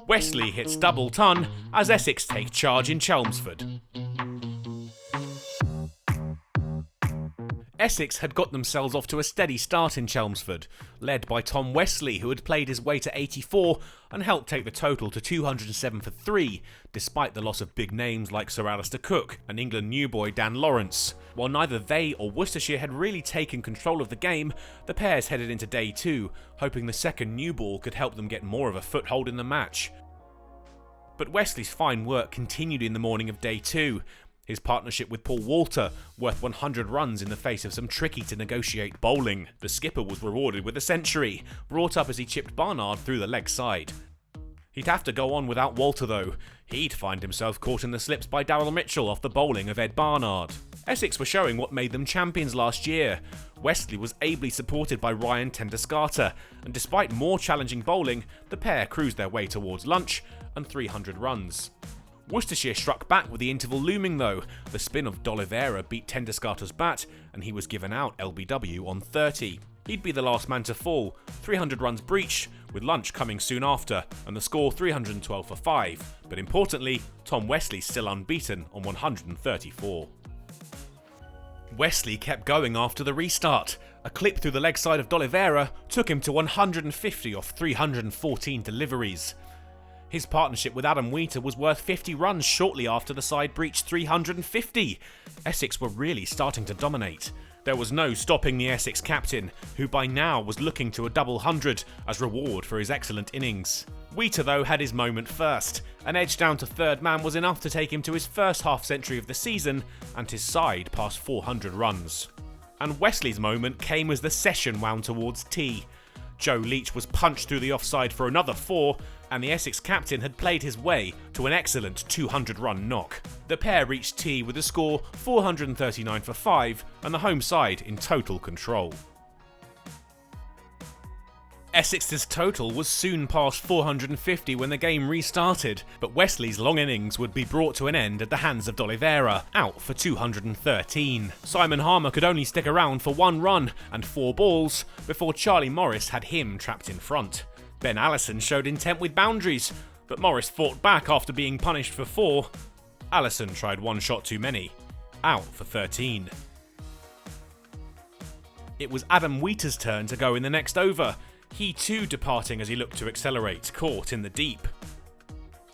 Westley hits double ton as Essex take charge in Chelmsford. Essex had got themselves off to a steady start in Chelmsford, led by Tom Westley, who had played his way to 84 and helped take the total to 207 for 3, despite the loss of big names like Sir Alistair Cook and England new boy Dan Lawrence. While neither they or Worcestershire had really taken control of the game, the pairs headed into day 2, hoping the second new ball could help them get more of a foothold in the match. But Westley's fine work continued in the morning of day 2. His partnership with Paul Walter, worth 100 runs in the face of some tricky to negotiate bowling. The skipper was rewarded with a century, brought up as he chipped Barnard through the leg side. He'd have to go on without Walter though. He'd find himself caught in the slips by Daryl Mitchell off the bowling of Ed Barnard. Essex were showing what made them champions last year. Westley was ably supported by Ryan Tenderscarter, and despite more challenging bowling, the pair cruised their way towards lunch and 300 runs. Worcestershire struck back with the interval looming though. The spin of D'Oliveira beat Tenderscarter's bat and he was given out LBW on 30. He'd be the last man to fall, 300 runs breached, with lunch coming soon after, and the score 312 for 5. But importantly, Tom Westley still unbeaten on 134. Westley kept going after the restart. A clip through the leg side of D'Oliveira took him to 150 off 314 deliveries. His partnership with Adam Wheater was worth 50 runs shortly after the side breached 350. Essex were really starting to dominate. There was no stopping the Essex captain, who by now was looking to a double 100 as reward for his excellent innings. Wheater though had his moment first. An edge down to third man was enough to take him to his first half century of the season and his side past 400 runs. And Westley's moment came as the session wound towards tea. Joe Leach was punched through the offside for another 4, and the Essex captain had played his way to an excellent 200-run knock. The pair reached tea with a score 439 for 5, and the home side in total control. Essex's total was soon past 450 when the game restarted, but Westley's long innings would be brought to an end at the hands of D'Oliveira, out for 213. Simon Harmer could only stick around for 1 run and 4 balls before Charlie Morris had him trapped in front. Ben Allison showed intent with boundaries, but Morris fought back after being punished for 4. Allison tried 1 shot too many, out for 13. It was Adam Wheater's turn to go in the next over, he too departing as he looked to accelerate, caught in the deep.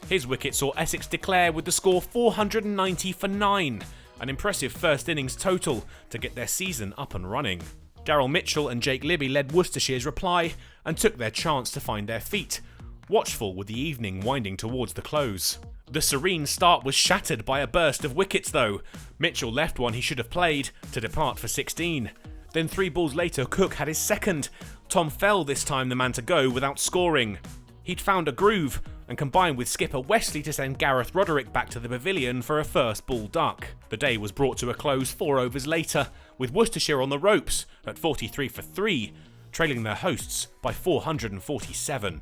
His wicket saw Essex declare with the score 490 for 9, an impressive first innings total to get their season up and running. Daryl Mitchell and Jake Libby led Worcestershire's reply and took their chance to find their feet, watchful with the evening winding towards the close. The serene start was shattered by a burst of wickets though. Mitchell left one he should have played to depart for 16. Then 3 balls later Cook had his second. Tom fell this time the man to go without scoring. He'd found a groove and combined with skipper Westley to send Gareth Roderick back to the pavilion for a first ball duck. The day was brought to a close 4 overs later, with Worcestershire on the ropes at 43 for 3, trailing their hosts by 447.